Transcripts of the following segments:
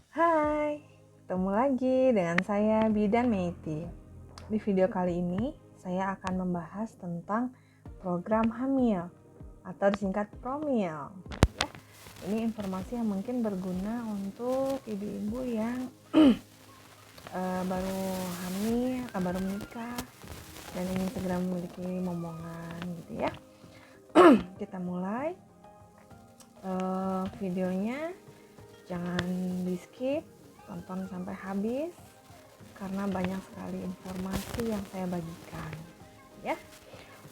Hai, ketemu lagi dengan saya Bidan Meiti. Di video kali ini saya akan membahas tentang program hamil atau disingkat promil. Ya, ini informasi yang mungkin berguna untuk ibu-ibu yang baru hamil, baru menikah dan ingin segera memiliki momongan gitu ya. Kita mulai videonya. Jangan di skip, tonton sampai habis karena banyak sekali informasi yang saya bagikan ya.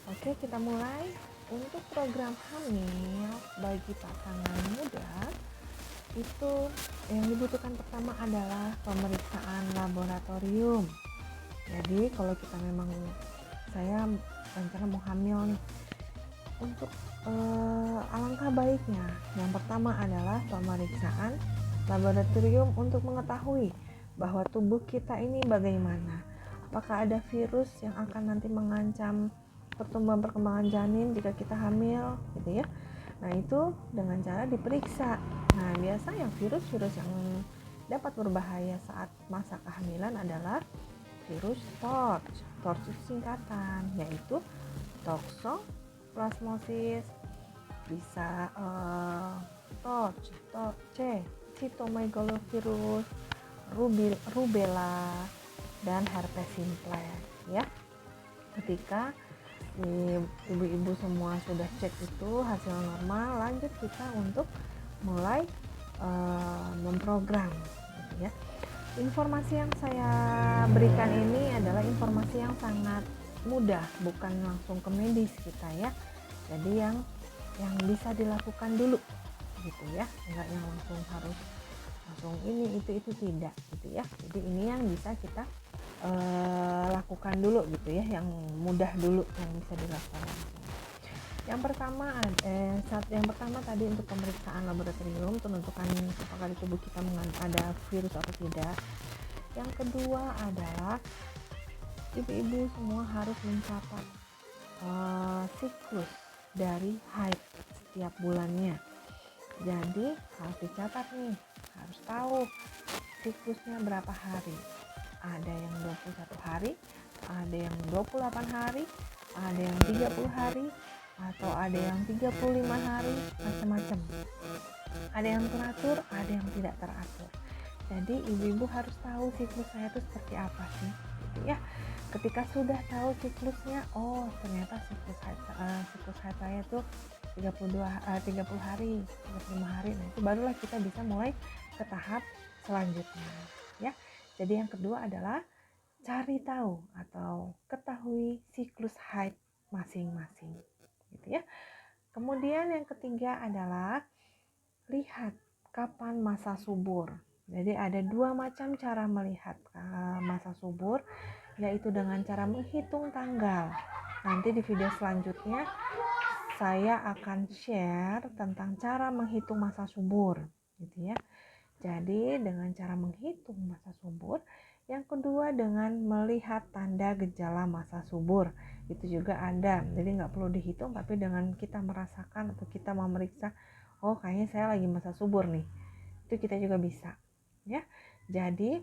Oke, kita mulai. Untuk program hamil bagi pasangan muda itu yang dibutuhkan pertama adalah pemeriksaan laboratorium. Jadi kalau kita memang saya rencana mau hamil nih, untuk alangkah baiknya yang pertama adalah pemeriksaan laboratorium untuk mengetahui bahwa tubuh kita ini bagaimana, apakah ada virus yang akan nanti mengancam pertumbuhan perkembangan janin jika kita hamil gitu ya. Nah itu dengan cara diperiksa. Nah biasa yang virus-virus yang dapat berbahaya saat masa kehamilan adalah virus TORCH. TORCH itu singkatan, yaitu toxoplasmosis, bisa TORCH, C, cytomegalovirus, rubella, dan herpes simplex ya. Ketika ibu-ibu semua sudah cek itu hasil normal, lanjut kita untuk mulai memprogram gitu ya. Informasi yang saya berikan ini adalah informasi yang sangat mudah, bukan langsung ke medis kita ya. Jadi yang bisa dilakukan dulu gitu ya, enggak yang langsung harus langsung ini itu tidak gitu ya. Jadi ini yang bisa kita lakukan dulu gitu ya, yang mudah dulu yang bisa dilakukan langsung. Yang pertama tadi untuk pemeriksaan laboratorium untuk menentukan apakah di tubuh kita ada virus atau tidak. Yang kedua adalah ibu-ibu semua harus mencatat siklus dari haid setiap bulannya. Jadi harus dicatat nih, harus tahu siklusnya berapa hari. Ada yang 21 hari, ada yang 28 hari, ada yang 30 hari, atau ada yang 35 hari, macam-macam. Ada yang teratur, ada yang tidak teratur. Jadi ibu-ibu harus tahu siklus saya itu seperti apa sih gitu ya. Ketika sudah tahu siklusnya, oh ternyata siklus haid saya itu 30 hari, 35 hari. Nah itu barulah kita bisa mulai ke tahap selanjutnya ya. Jadi yang kedua adalah cari tahu atau ketahui siklus haid masing-masing gitu ya. Kemudian yang ketiga adalah lihat kapan masa subur. Jadi ada dua macam cara melihat masa subur, yaitu dengan cara menghitung tanggal. Nanti di video selanjutnya saya akan share tentang cara menghitung masa subur gitu ya. Jadi dengan cara menghitung masa subur. Yang kedua dengan melihat tanda gejala masa subur, itu juga ada. Jadi nggak perlu dihitung, tapi dengan kita merasakan atau kita memeriksa, oh kayaknya saya lagi masa subur nih, itu kita juga bisa ya. Jadi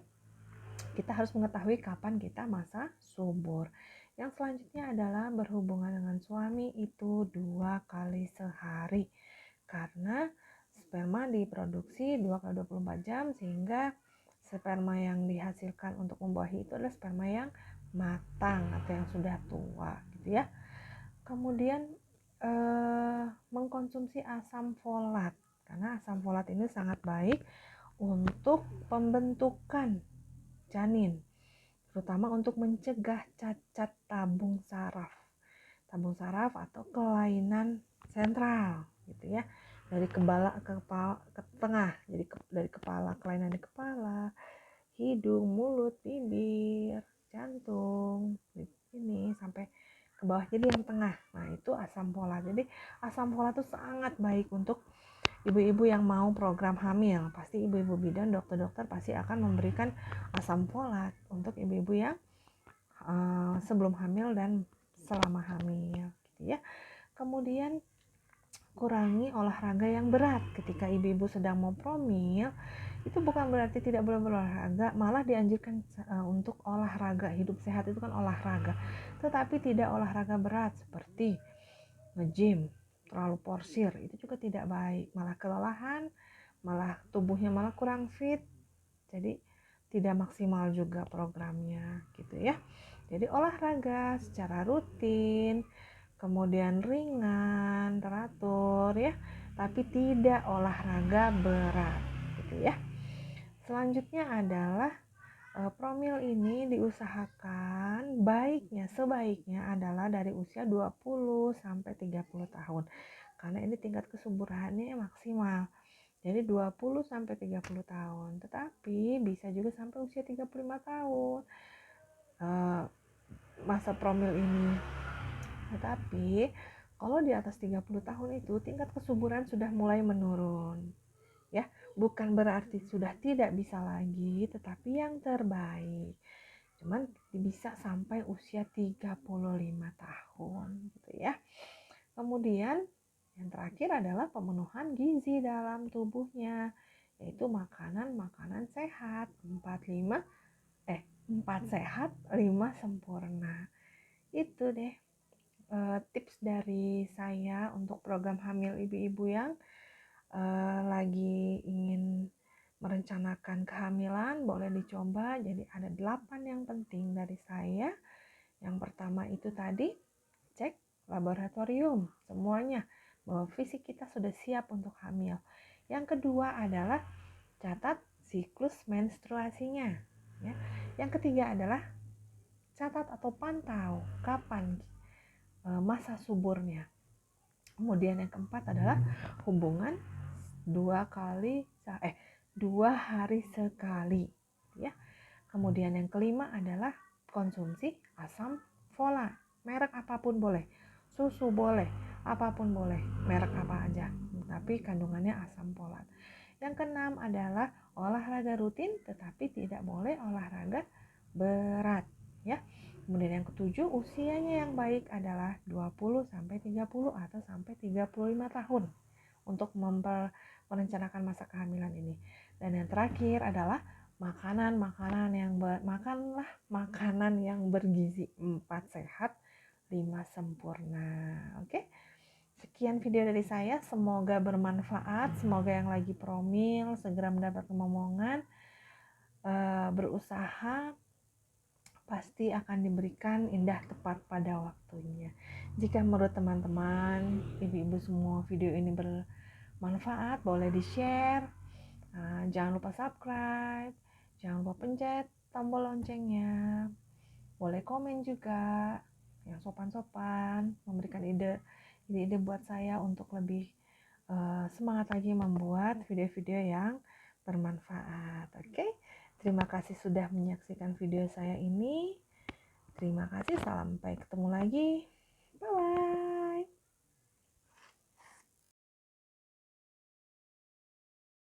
kita harus mengetahui kapan kita masa subur. Yang selanjutnya adalah berhubungan dengan suami itu 2 kali sehari, karena sperma diproduksi 2 kali 24 jam, sehingga sperma yang dihasilkan untuk membuahi itu adalah sperma yang matang atau yang sudah tua gitu ya. Kemudian mengkonsumsi asam folat, karena asam folat ini sangat baik untuk pembentukan janin, terutama untuk mencegah cacat tabung saraf atau kelainan sentral gitu ya, dari kepala ke tengah. Jadi dari kepala, kelainan di kepala, hidung, mulut, bibir, jantung, ini sampai ke bawah, jadi yang tengah. Nah itu asam folat. Jadi asam folat itu sangat baik untuk ibu-ibu yang mau program hamil. Pasti ibu-ibu bidan, dokter-dokter pasti akan memberikan asam folat untuk ibu-ibu yang sebelum hamil dan selama hamil gitu ya. Kemudian kurangi olahraga yang berat ketika ibu-ibu sedang mau promil. Itu bukan berarti tidak boleh berolahraga, malah dianjurkan untuk olahraga. Hidup sehat itu kan olahraga, tetapi tidak olahraga berat seperti nge-gym, terlalu porsir, itu juga tidak baik, malah kelelahan, malah tubuhnya malah kurang fit, jadi tidak maksimal juga programnya gitu ya. Jadi olahraga secara rutin, kemudian ringan, teratur ya, tapi tidak olahraga berat gitu ya. Selanjutnya adalah promil ini diusahakan sebaiknya adalah dari usia 20 sampai 30 tahun. Karena ini tingkat kesuburannya maksimal. Jadi 20 sampai 30 tahun. Tetapi bisa juga sampai usia 35 tahun masa promil ini. Tetapi kalau di atas 30 tahun itu tingkat kesuburan sudah mulai menurun. Ya, bukan berarti sudah tidak bisa lagi, tetapi yang terbaik. Cuman bisa sampai usia 35 tahun gitu ya. Kemudian yang terakhir adalah pemenuhan gizi dalam tubuhnya, yaitu makanan-makanan sehat, 4 sehat, 5 sempurna. Itu deh tips dari saya untuk program hamil ibu-ibu yang lagi ingin merencanakan kehamilan, boleh dicoba. Jadi ada 8 yang penting dari saya. Yang pertama itu tadi, cek laboratorium semuanya bahwa fisik kita sudah siap untuk hamil. Yang kedua adalah catat siklus menstruasinya ya. Yang ketiga adalah catat atau pantau kapan masa suburnya. Kemudian yang keempat adalah hubungan 2 hari sekali ya. Kemudian yang kelima adalah konsumsi asam folat, merek apapun boleh, susu boleh, apapun boleh, merek apa aja, tapi kandungannya asam folat. Yang keenam adalah olahraga rutin, tetapi tidak boleh olahraga berat ya. Kemudian yang ketujuh, usianya yang baik adalah 20 sampai 30 atau sampai 35 tahun untuk merencanakan masa kehamilan ini. Dan yang terakhir adalah makanlah makanan yang bergizi, 4 sehat, 5 sempurna. Oke. Sekian video dari saya, semoga bermanfaat, semoga yang lagi promil segera mendapat kemomongan, berusaha pasti akan diberikan indah tepat pada waktunya. Jika menurut teman-teman, ibu-ibu semua video ini bermanfaat, boleh di-share. Jangan lupa subscribe, jangan lupa pencet tombol loncengnya. Boleh komen juga, yang sopan-sopan, memberikan ide buat saya untuk lebih semangat lagi membuat video-video yang bermanfaat. Oke? Terima kasih sudah menyaksikan video saya ini. Terima kasih, sampai ketemu lagi. Bye-bye.